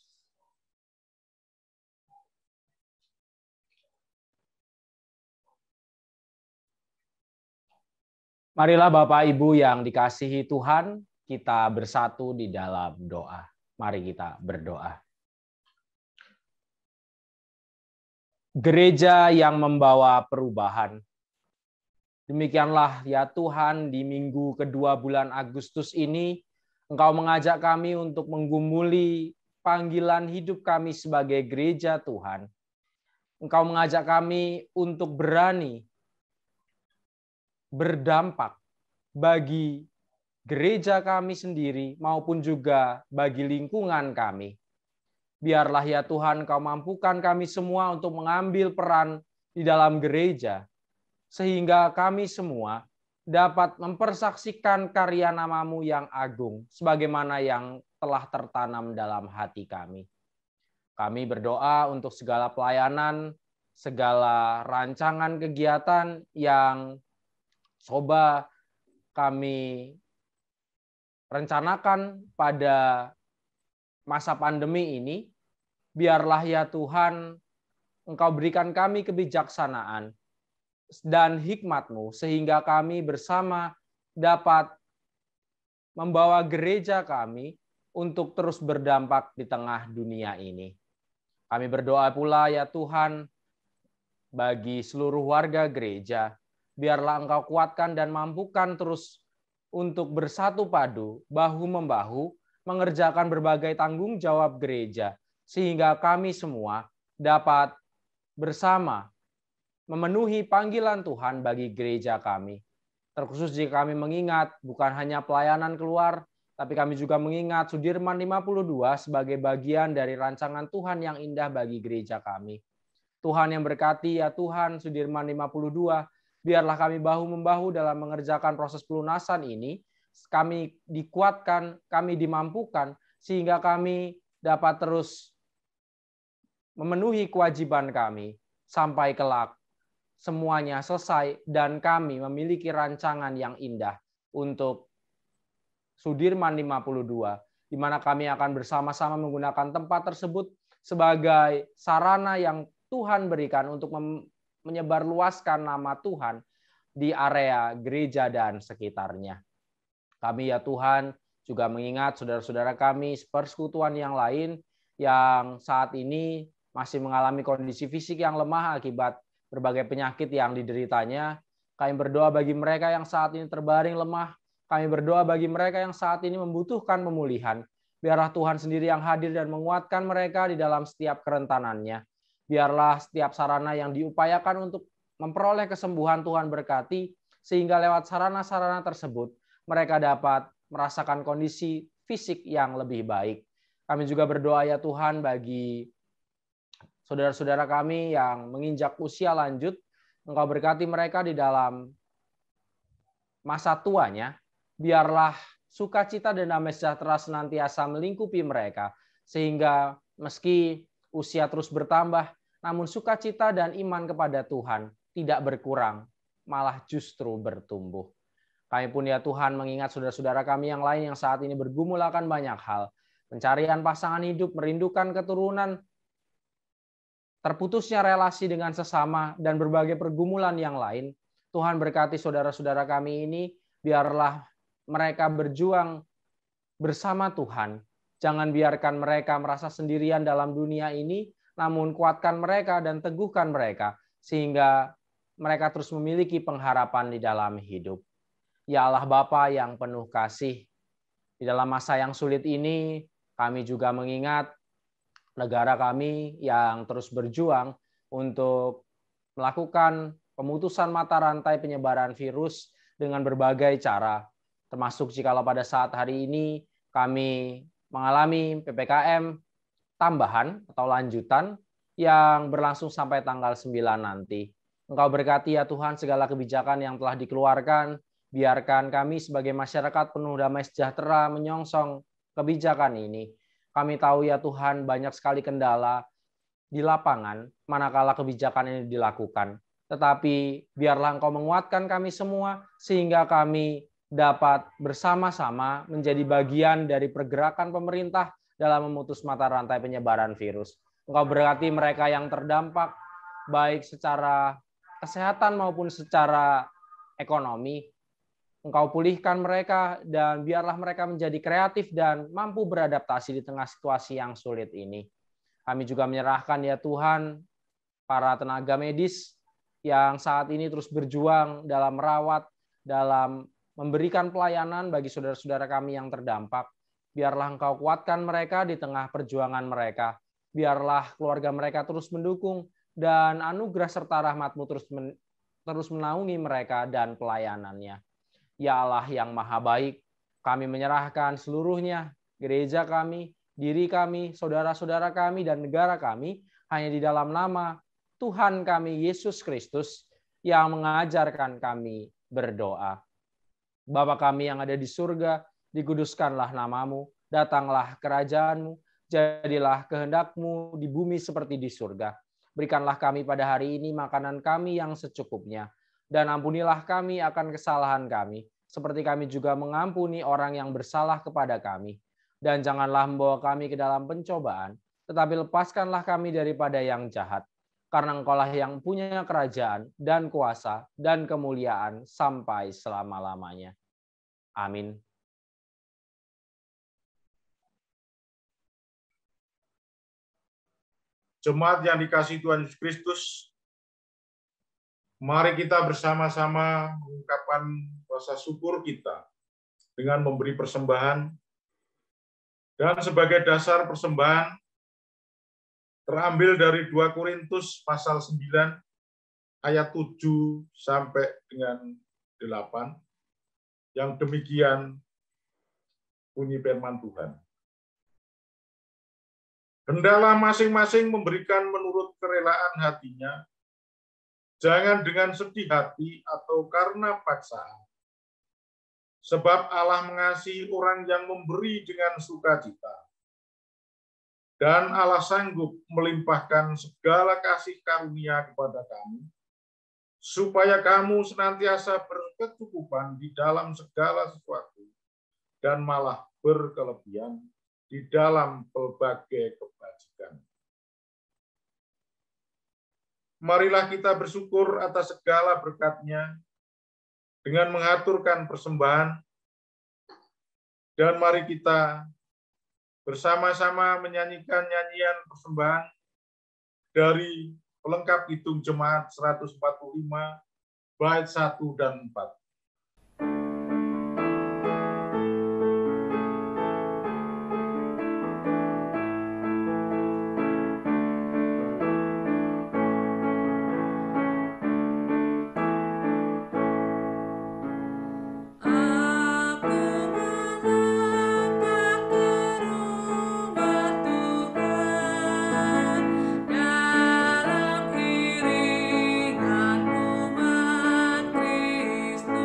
Marilah Bapak Ibu yang dikasihi Tuhan, kita bersatu di dalam doa. Mari kita berdoa. Gereja yang membawa perubahan. Demikianlah ya Tuhan, di minggu kedua bulan Agustus ini, Engkau mengajak kami untuk menggumuli panggilan hidup kami sebagai gereja Tuhan. Engkau mengajak kami untuk berani berdampak bagi gereja kami sendiri maupun juga bagi lingkungan kami. Biarlah ya Tuhan, Kau mampukan kami semua untuk mengambil peran di dalam gereja, sehingga kami semua dapat mempersaksikan karya nama-Mu yang agung, sebagaimana yang telah tertanam dalam hati kami. Kami berdoa untuk segala pelayanan, segala rancangan kegiatan yang coba kami rencanakan pada masa pandemi ini, biarlah ya Tuhan, Engkau berikan kami kebijaksanaan dan hikmat-Mu, sehingga kami bersama dapat membawa gereja kami untuk terus berdampak di tengah dunia ini. Kami berdoa pula ya Tuhan, bagi seluruh warga gereja, biarlah Engkau kuatkan dan mampukan terus untuk bersatu padu, bahu-membahu, mengerjakan berbagai tanggung jawab gereja, sehingga kami semua dapat bersama memenuhi panggilan Tuhan bagi gereja kami. Terkhusus jika kami mengingat bukan hanya pelayanan keluar, tapi kami juga mengingat Sudirman 52 sebagai bagian dari rancangan Tuhan yang indah bagi gereja kami. Tuhan yang berkati ya Tuhan, Sudirman 52, biarlah kami bahu-membahu dalam mengerjakan proses pelunasan ini, kami dikuatkan, kami dimampukan, sehingga kami dapat terus memenuhi kewajiban kami sampai kelak semuanya selesai dan kami memiliki rancangan yang indah untuk Sudirman 52, di mana kami akan bersama-sama menggunakan tempat tersebut sebagai sarana yang Tuhan berikan untuk menyebarluaskan nama Tuhan di area gereja dan sekitarnya. Kami ya Tuhan juga mengingat saudara-saudara kami persekutuan yang lain yang saat ini masih mengalami kondisi fisik yang lemah akibat berbagai penyakit yang dideritanya. Kami berdoa bagi mereka yang saat ini terbaring lemah. Kami berdoa bagi mereka yang saat ini membutuhkan pemulihan. Biarlah Tuhan sendiri yang hadir dan menguatkan mereka di dalam setiap kerentanannya. Biarlah setiap sarana yang diupayakan untuk memperoleh kesembuhan Tuhan berkati, sehingga lewat sarana-sarana tersebut mereka dapat merasakan kondisi fisik yang lebih baik. Kami juga berdoa ya Tuhan bagi saudara-saudara kami yang menginjak usia lanjut, Engkau berkati mereka di dalam masa tuanya, biarlah sukacita dan damai sejahtera senantiasa melingkupi mereka, sehingga meski usia terus bertambah, namun sukacita dan iman kepada Tuhan tidak berkurang, malah justru bertumbuh. Kami pun ya Tuhan mengingat saudara-saudara kami yang lain yang saat ini bergumul akan banyak hal. Pencarian pasangan hidup, merindukan keturunan, terputusnya relasi dengan sesama, dan berbagai pergumulan yang lain. Tuhan berkati saudara-saudara kami ini, biarlah mereka berjuang bersama Tuhan. Jangan biarkan mereka merasa sendirian dalam dunia ini, namun kuatkan mereka dan teguhkan mereka, sehingga mereka terus memiliki pengharapan di dalam hidup. Ya Allah Bapa yang penuh kasih, di dalam masa yang sulit ini, kami juga mengingat negara kami yang terus berjuang untuk melakukan pemutusan mata rantai penyebaran virus dengan berbagai cara, termasuk jikalau pada saat hari ini kami mengalami PPKM tambahan atau lanjutan yang berlangsung sampai tanggal 9 nanti. Engkau berkati ya Tuhan segala kebijakan yang telah dikeluarkan, biarkan kami sebagai masyarakat penuh damai sejahtera menyongsong kebijakan ini. Kami tahu ya Tuhan banyak sekali kendala di lapangan manakala kebijakan ini dilakukan. Tetapi biarlah Engkau menguatkan kami semua sehingga kami dapat bersama-sama menjadi bagian dari pergerakan pemerintah dalam memutus mata rantai penyebaran virus. Engkau berkati mereka yang terdampak baik secara kesehatan maupun secara ekonomi. Engkau pulihkan mereka dan biarlah mereka menjadi kreatif dan mampu beradaptasi di tengah situasi yang sulit ini. Kami juga menyerahkan ya Tuhan para tenaga medis yang saat ini terus berjuang dalam merawat, dalam memberikan pelayanan bagi saudara-saudara kami yang terdampak. Biarlah Engkau kuatkan mereka di tengah perjuangan mereka. Biarlah keluarga mereka terus mendukung dan anugerah serta rahmat-Mu terus menaungi mereka dan pelayanannya. Ya Allah yang maha baik, kami menyerahkan seluruhnya, gereja kami, diri kami, saudara-saudara kami, dan negara kami, hanya di dalam nama Tuhan kami, Yesus Kristus, yang mengajarkan kami berdoa. Bapa kami yang ada di surga, dikuduskanlah nama-Mu, datanglah kerajaan-Mu, jadilah kehendak-Mu di bumi seperti di surga. Berikanlah kami pada hari ini makanan kami yang secukupnya, dan ampunilah kami akan kesalahan kami, seperti kami juga mengampuni orang yang bersalah kepada kami. Dan janganlah membawa kami ke dalam pencobaan, tetapi lepaskanlah kami daripada yang jahat. Karena Engkaulah yang punya kerajaan dan kuasa dan kemuliaan sampai selama-lamanya. Amin. Jemaat yang dikasihi Tuhan Yesus Kristus, mari kita bersama-sama mengungkapkan rasa syukur kita dengan memberi persembahan. Dan sebagai dasar persembahan terambil dari 2 Korintus pasal 9 ayat 7 sampai dengan 8. Yang demikian bunyi firman Tuhan. Hendaklah masing-masing memberikan menurut kerelaan hatinya, jangan dengan sedih hati atau karena paksaan. Sebab Allah mengasihi orang yang memberi dengan sukacita. Dan Allah sanggup melimpahkan segala kasih karunia kepada kamu, supaya kamu senantiasa berkecukupan di dalam segala sesuatu, dan malah berkelebihan di dalam berbagai kebajikan. Marilah kita bersyukur atas segala berkat-Nya dengan mengaturkan persembahan, dan mari kita bersama-sama menyanyikan nyanyian persembahan dari pelengkap hitung jemaat 145, bait 1 dan 4. Dalam iringan umat Kristus.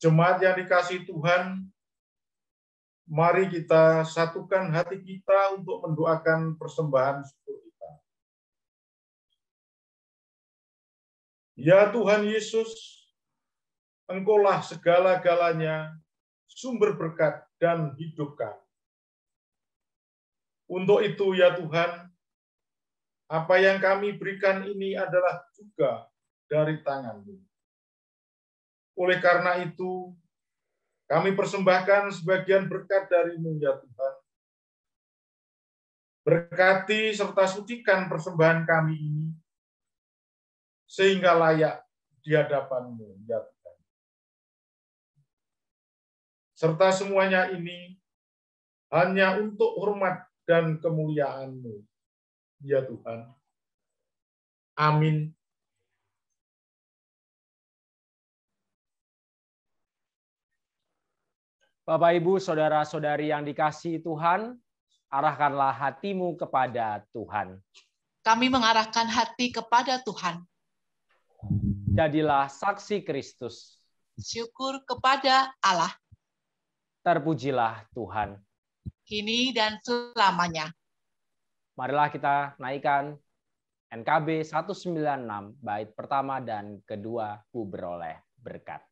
Jemaat yang dikasihi Tuhan, mari kita satukan hati kita untuk mendoakan persembahan syukur kita. Ya Tuhan Yesus, Engkaulah segala-galanya, sumber berkat dan hidup kami. Untuk itu ya Tuhan, apa yang kami berikan ini adalah juga dari tangan-Mu. Oleh karena itu, kami persembahkan sebagian berkat dari-Mu ya Tuhan. Berkati serta sucikan persembahan kami ini, sehingga layak di hadapan-Mu ya Tuhan. Serta semuanya ini hanya untuk hormat dan kemuliaan-Mu ya Tuhan. Amin. Bapak, Ibu, saudara-saudari yang dikasihi Tuhan, arahkanlah hatimu kepada Tuhan. Kami mengarahkan hati kepada Tuhan. Jadilah saksi Kristus. Syukur kepada Allah. Terpujilah Tuhan. Kini dan selamanya. Marilah kita naikkan NKB 196, bait pertama dan kedua, ku beroleh berkat.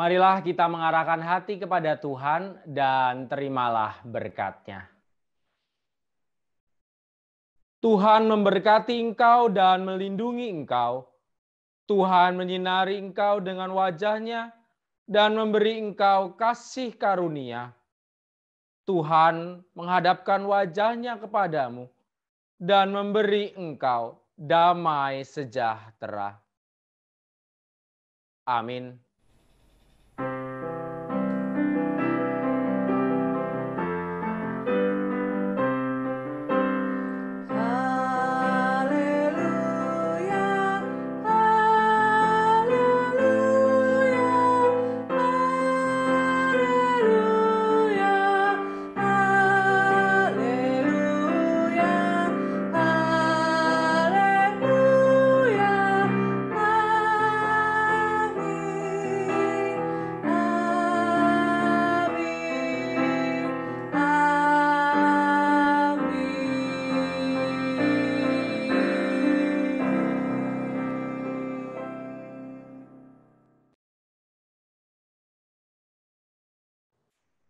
Marilah kita mengarahkan hati kepada Tuhan dan terimalah berkat-Nya. Tuhan memberkati engkau dan melindungi engkau. Tuhan menyinari engkau dengan wajah-Nya dan memberi engkau kasih karunia. Tuhan menghadapkan wajah-Nya kepadamu dan memberi engkau damai sejahtera. Amin.